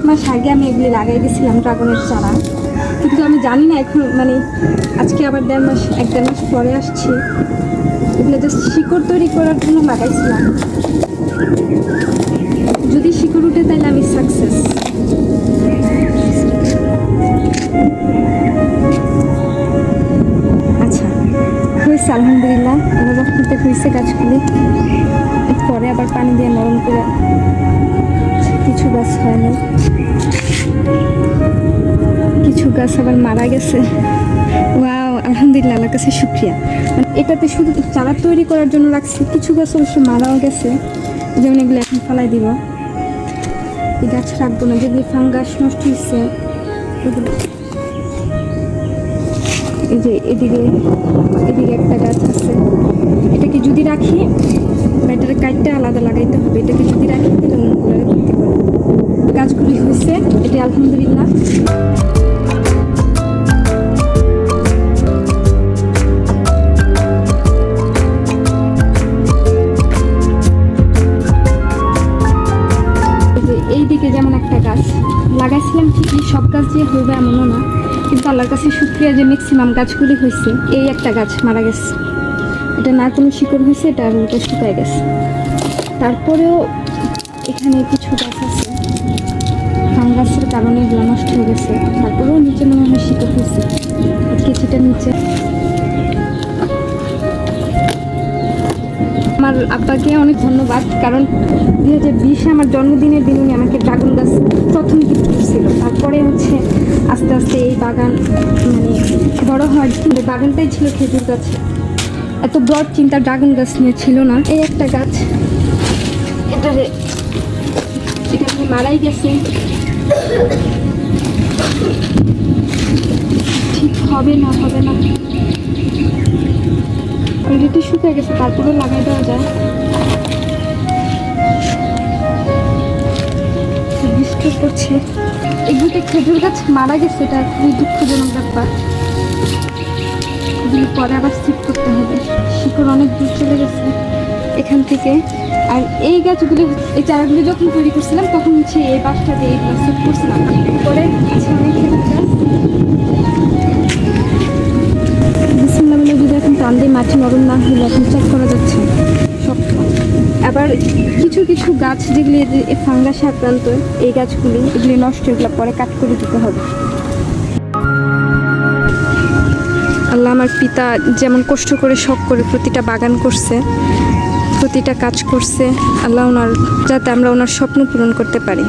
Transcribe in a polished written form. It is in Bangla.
মাস আগে আমি এগুলি লাগাই দিয়েছিলাম ড্রাগনের চারা, কিন্তু আমি জানি না এখন মানে আজকে আবার 1.5 মাস পরে আসছি। এগুলো জাস্ট শিকড় তৈরি করার জন্য লাগাইছিলাম। যদি শিকড় উঠে তাহলে আমি সাকসেস। আচ্ছা হয়েছে আলহামদুলিল্লাহ, এবার রক্ষিতে হয়েছে গাছগুলি। পরে আবার পানি দিয়ে নরম করে, কিছু গাছ হয়নি, কিছু গাছ আবার মারা গেছে। ওয়াও, আলহামদুলিল্লাহ, আল্লাহর কাছে শুকরিয়া। এটাতে শুধু চারা তৈরি করার জন্য রাখছি, কিছু গাছ অবশ্য মারাও গেছে, যেমন এগুলো এখন ফেলাই দিব। এই গাছ রাখবো না, যেগুলি ফাঙ্গাস নষ্ট হচ্ছে ওগুলো। এই যে এদিকে একটা গাছ আছে, এটাকে যদি রাখি বা এটার কাটটা আলাদা লাগাইতে হবে। এটাকে যদি রাখি তাহলে অন্যগুলো করতে পারবো। গাছগুলি হয়েছে, এটা আলহামদুলিল্লাহ। এইদিকে যেমন একটা গাছ লাগাইছিলাম, ঠিকই সব গাছ যে হইবে এমনও না, কিন্তু আল্লাহর কাছে শুকরিয়া যে ম্যাক্সিমাম গাছগুলি হয়েছে। এই একটা গাছ মারা গেছে, এটা না কোনো শিকড় হয়েছে, এটা আর ওটা শুকায় গেছে। তারপরেও এখানে কিছু গাছ আছে ফাঙ্গাসের কারণে এগুলো নষ্ট হয়ে গেছে। তারপরেও নিচে মনে হয় শিকড় হয়েছে, কিছুটা নিচে। আমার আব্বাকে অনেক ধন্যবাদ, কারণ 2020-এ আমার জন্মদিনের দিন উনি আমাকে ড্রাগন গাছ প্রথম গিফট করছিল। তারপরে হচ্ছে আস্তে আস্তে এই বাগান মানে বড় হয়। কিন্তু বাগানটাই ছিল খেজুর গাছ, এত ব্রড চিন্তা ড্রাগন গাছ নিয়ে ছিল না। এই একটা গাছ, এটা মারাই গেছে, ঠিক হবে না অলরেডি শুকিয়ে গেছে, তারপরেও লাগাই দেওয়া যায়। বৃষ্টি পড়ছে, এগুলিতে খেজুর গাছ মারা গেছে, এটা খুবই দুঃখজনক ব্যাপার। এগুলি পরে আবার শিফট করতে হবে, শিকড় অনেক দূর চলে গেছে এখান থেকে। আর এই গাছগুলি, এই চারাগুলি যখন তৈরি করছিলাম তখন হচ্ছে এই বাসটা দিয়ে এইগুলো শিফট করছিলাম। পরে আছে অনেক খেজুর গাছ। যদি এখন টান দিয়ে মাটি নরম না হলে এখন চেক করা যাচ্ছে সব। আবার কিছু কিছু গাছ যেগুলি ফাঙ্গাসে আক্রান্ত, এই গাছগুলি এগুলি নষ্ট, এগুলো পরে কাট করে দিতে হবে। আল্লাহ আমার পিতা যেমন কষ্ট করে শখ করে প্রতিটা বাগান করছে, প্রতিটা কাজ করছে, আল্লাহ ওনার যাতে আমরা ওনার স্বপ্ন পূরণ করতে পারি।